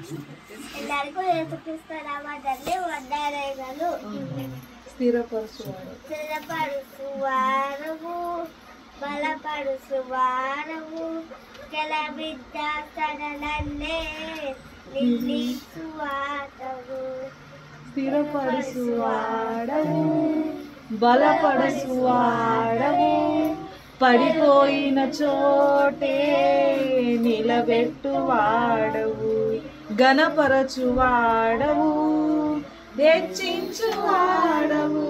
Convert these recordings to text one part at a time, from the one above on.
ಎಲ್ಲರಿಗೂ యేసుక్రీస్తు నామములో వందనాలు. స్థిరపరుచువాడవు, బలపరుచువాడవు, కెలవిద్యాసనలన్నే నిలిచువాడవు. స్థిరపరుచువాడవు, బలపరుచువాడవు, పడిపోయిన చోటే నిలబెట్టువాడవు, ఘనపరచువాడవు, హెచ్చించువాడవు,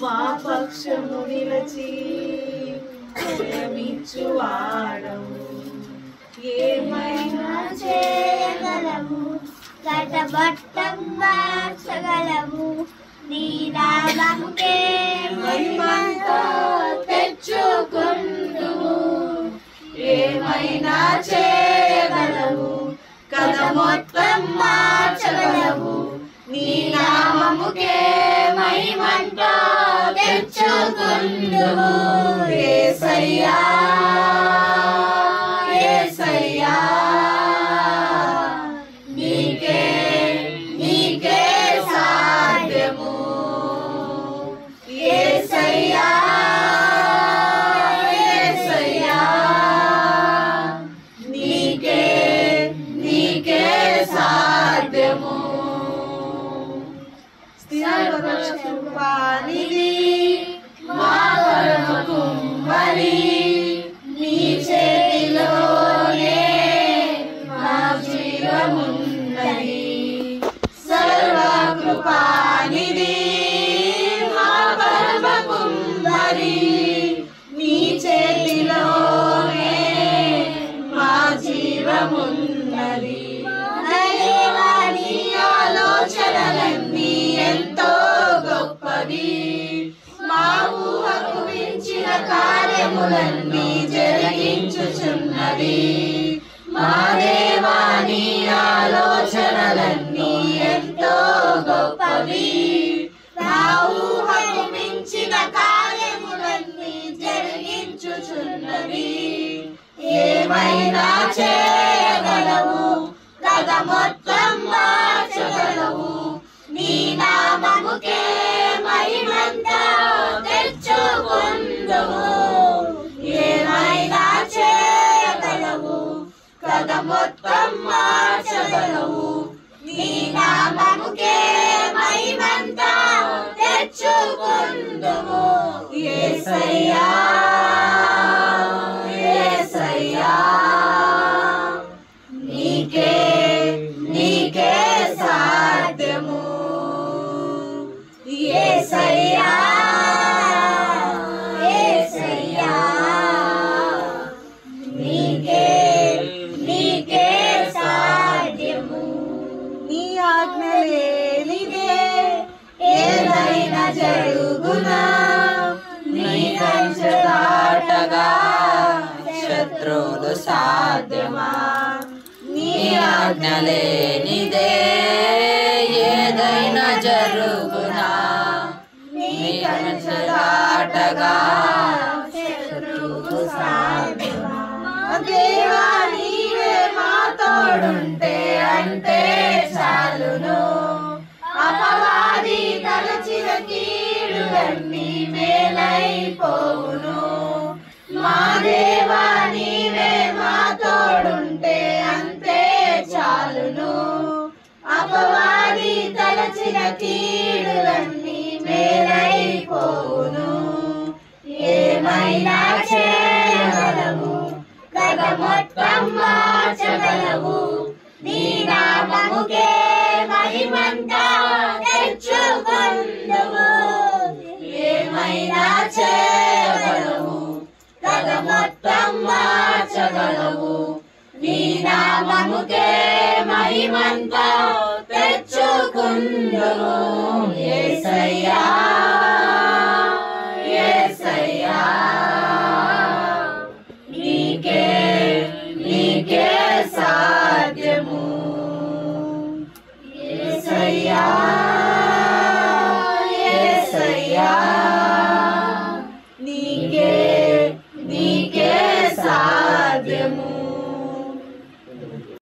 మా పక్షము నిలచి జయమిచ్చువాడవు. ఏమైనా చేయగలవు, కటబట్టం మార్చగలవు, నీ నామముకే మహిమంతా తెచ్చుకొందుము. ఏమైనా చేయగలవు, కథ మొత్తం మార్చగలవు, నీ నామముకే మహిమంతా తెచ్చుకొందుము. యేసయ్యా యేసయ్యా, నీకే నీకే సాధ్యము. యేసయ్యా యేసయ్యా, నీకే నీకే సాధ్యము. స్థిరపరచువానిది మా పరమ కుమ్మరి, నీ చేతిలోనే మా జీవమున్నది. సర్వకృపానిది మా పరమ కుమ్మరి, నీ చేతిలోనే మా జీవమున్నది. నీ ఆలోచనలన్నీ ఎంతో గొప్పవి, మా ఊహకు మించిన కార్యములన్నీ జరిగించుచున్నది. మా దేవా నీ ఆలోచనలన్నీ ఎంతో గొప్పవి, మా ఊహకు మించిన కార్యములన్నీ జరిగించుచున్నది. ఏమైనా చేయగలవు, కథ మొత్తం మార్చగలవు, నీ నామముకే మహిమంతా తెచ్చుకొందుము. ఏమైనా చేయగలవు, కథ మొత్తం మార్చగలవు, నీ నామముకే మహిమంతా తెచ్చుకొందుము. యేసయ్యా యేసయ్యా, నీకే నీకే సాధ్యము. యేసయ్యా యేసయ్యా, నీకే నీకే సాధ్యము. నీ ఆజ్ఞ లేనిదే ఏదైనా జరుగునా, నీ కంచె దాటగా శత్రువులు సాధ్యమా. నీ ఆజ్ఞ లేనిదే ఏదైనా జరుగునా, నీ కంచె దాటగా శత్రువులు సాధ్యమా. దేవా నీవే మా తోడుంటే అంటే చాలును, అపవాది తలచిన కీడులన్నీ మేలైపోవును. మా దేవా నీవే మా తోడుంటే అంతే చాలును, అపవాది తలచిన కీడులన్నీ మేలైపోవును. ఏమైనా చేయగలవు, కథ మొత్తం మార్చగలవు, నీ నామముకే మహిమంతా తెచ్చుకొందుము. ఏమైనా చేయగలవు, కథ మొత్తం మార్చగలవు, నీ నామముకే మహిమంతా తెచ్చుకొందుము. యేసయ్యా యేసయ్యా,